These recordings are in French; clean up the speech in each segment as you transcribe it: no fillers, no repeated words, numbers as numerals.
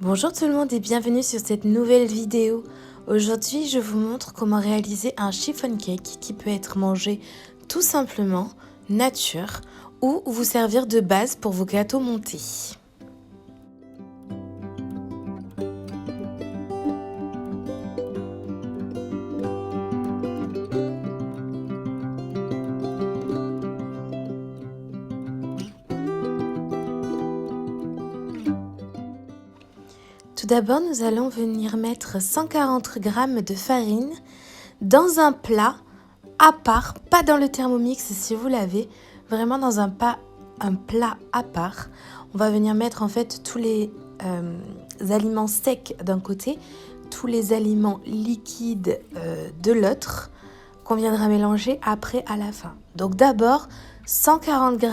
Bonjour tout le monde et bienvenue sur cette nouvelle vidéo. Aujourd'hui, je vous montre comment réaliser un chiffon cake qui peut être mangé tout simplement, nature, ou vous servir de base pour vos gâteaux montés. Tout d'abord, nous allons venir mettre 140 g de farine dans un plat à part, pas dans le Thermomix si vous l'avez, vraiment dans un plat à part. On va venir mettre en fait tous les aliments secs d'un côté, tous les aliments liquides de l'autre, qu'on viendra mélanger après à la fin. Donc d'abord 140 g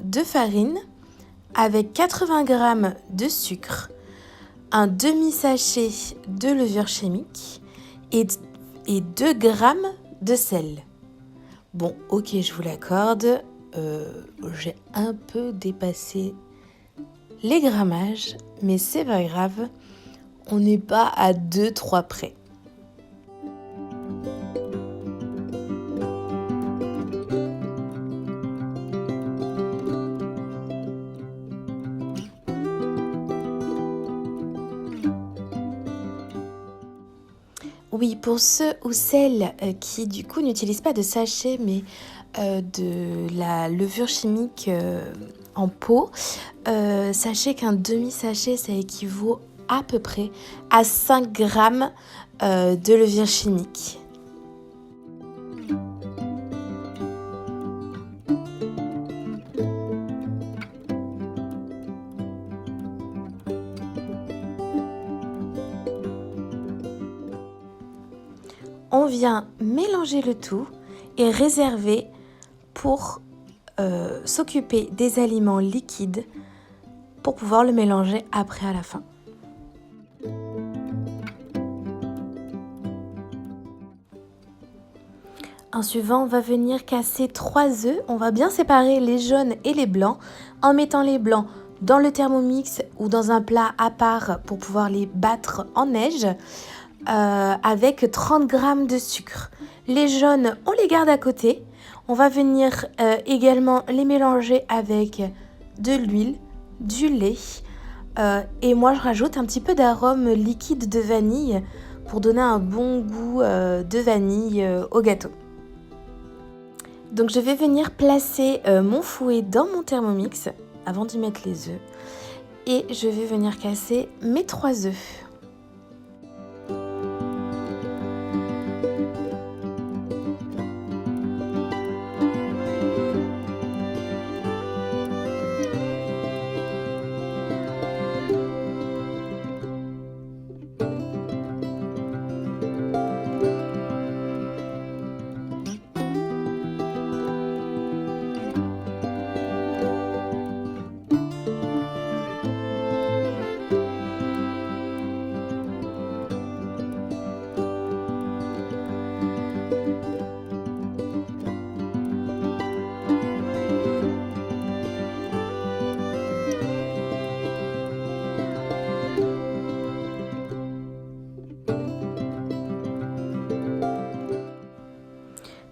de farine avec 80 g de sucre, un demi-sachet de levure chimique et 2 g de sel. Bon, ok, je vous l'accorde, j'ai un peu dépassé les grammages, mais c'est pas grave, on n'est pas à 2-3 près. Oui, pour ceux ou celles qui du coup n'utilisent pas de sachet mais de la levure chimique en pot, sachez qu'un demi-sachet ça équivaut à peu près à 5 g de levure chimique. On vient mélanger le tout et réserver pour s'occuper des aliments liquides pour pouvoir le mélanger après à la fin. En suivant, on va venir casser 3 œufs. On va bien séparer les jaunes et les blancs en mettant les blancs dans le Thermomix ou dans un plat à part pour pouvoir les battre en neige. Avec 30 g de sucre. Les jaunes, on les garde à côté. On va venir également les mélanger avec de l'huile, du lait et moi je rajoute un petit peu d'arôme liquide de vanille pour donner un bon goût de vanille au gâteau. Donc je vais venir placer mon fouet dans mon Thermomix avant d'y mettre les œufs et je vais venir casser mes 3 œufs.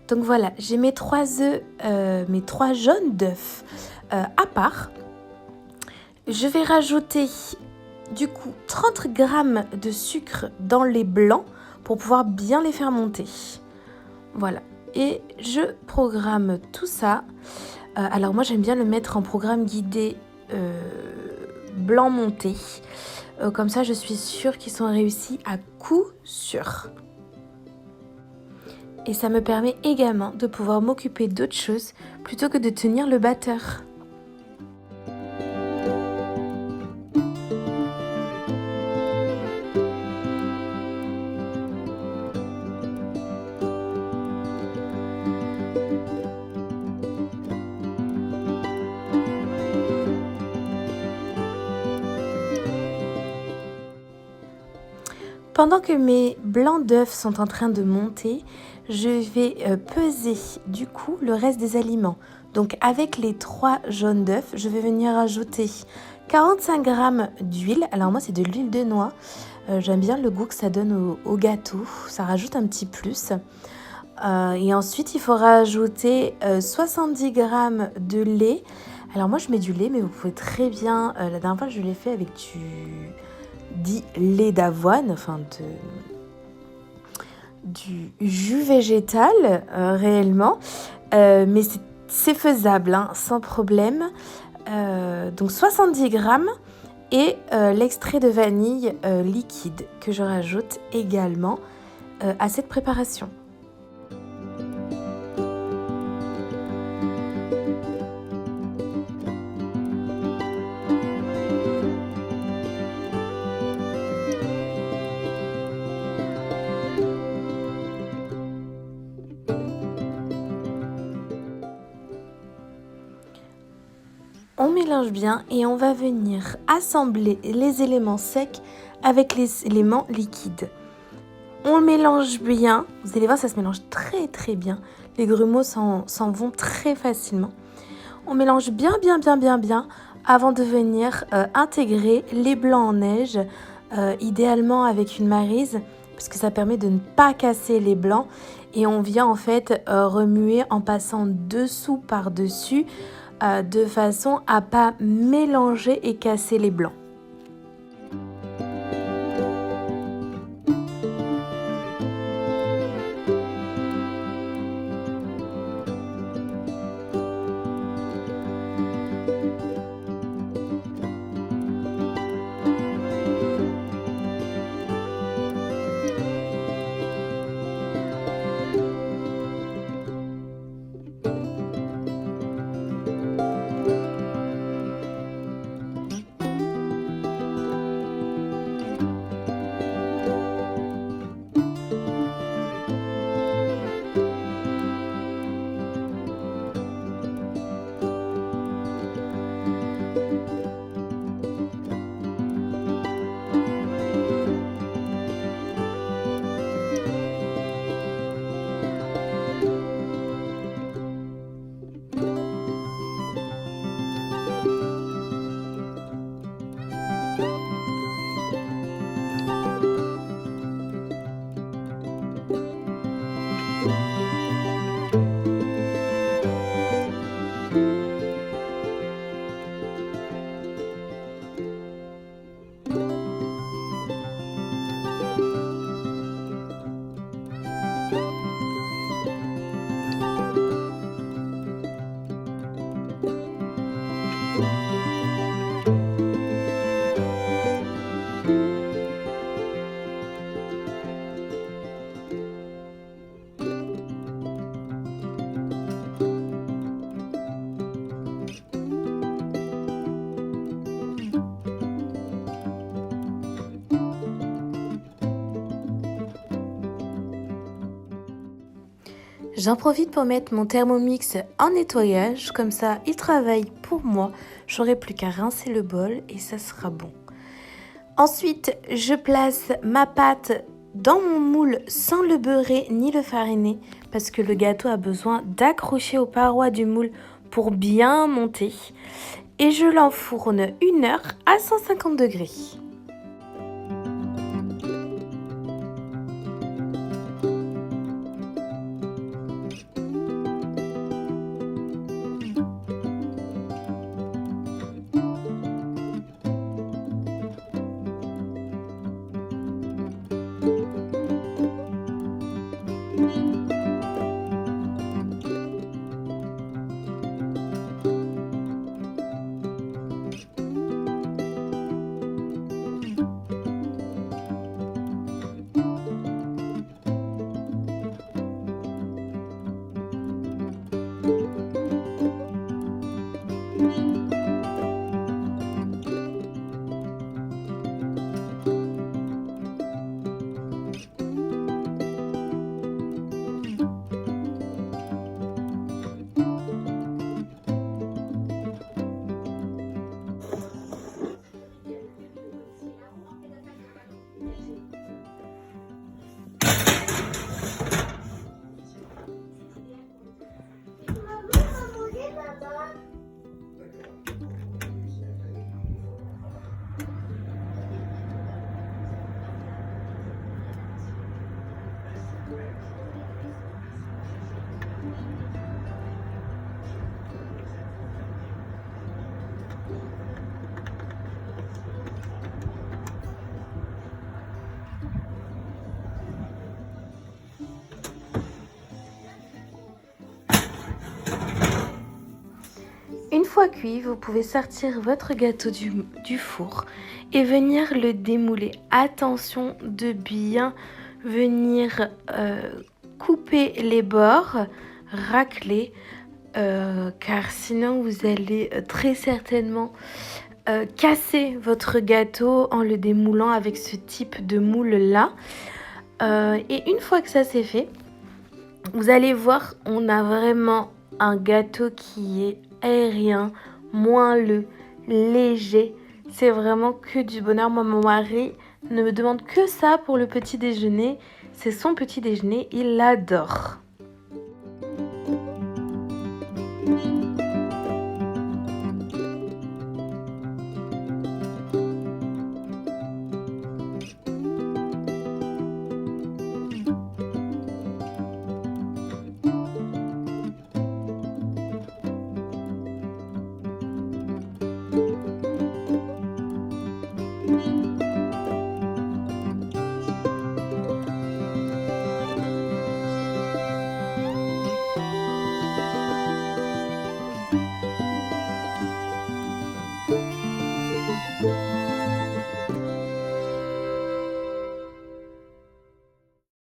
Donc voilà, j'ai mes 3 œufs, mes 3 jaunes d'œufs à part. Je vais rajouter du coup 30 g de sucre dans les blancs pour pouvoir bien les faire monter. Voilà, et je programme tout ça. Alors moi j'aime bien le mettre en programme guidé blanc monté. Comme ça je suis sûre qu'ils sont réussis à coup sûr. Et ça me permet également de pouvoir m'occuper d'autres choses plutôt que de tenir le batteur. Pendant que mes blancs d'œufs sont en train de monter, je vais peser du coup le reste des aliments. Donc avec les 3 jaunes d'œufs, je vais venir ajouter 45 g d'huile. Alors moi c'est de l'huile de noix. J'aime bien le goût que ça donne au gâteau. Ça rajoute un petit plus. Et ensuite il faut rajouter 70 g de lait. Alors moi je mets du lait, mais vous pouvez très bien... la dernière fois je l'ai fait avec du lait d'avoine, enfin du jus végétal réellement. Mais c'est faisable, hein, sans problème. Donc 70 g et l'extrait de vanille liquide que je rajoute également à cette préparation. On mélange bien et on va venir assembler les éléments secs avec les éléments liquides. On mélange bien, vous allez voir ça se mélange très très bien, les grumeaux s'en vont très facilement. On mélange bien avant de venir intégrer les blancs en neige, idéalement avec une maryse parce que ça permet de ne pas casser les blancs et on vient en fait remuer en passant dessous par dessus de façon à pas mélanger et casser les blancs. J'en profite pour mettre mon Thermomix en nettoyage, comme ça il travaille pour moi, j'aurai plus qu'à rincer le bol et ça sera bon. Ensuite, je place ma pâte dans mon moule sans le beurrer ni le fariner parce que le gâteau a besoin d'accrocher aux parois du moule pour bien monter. Et je l'enfourne 1 heure à 150 degrés. fois cuit, vous pouvez sortir votre gâteau du four et venir le démouler. Attention de bien venir couper les bords, racler, car sinon vous allez très certainement casser votre gâteau en le démoulant avec ce type de moule là. Et une fois que ça c'est fait, vous allez voir, on a vraiment un gâteau qui est aérien, moelleux, léger. C'est vraiment que du bonheur. Moi, mon mari ne me demande que ça pour le petit déjeuner. C'est son petit déjeuner, il l'adore.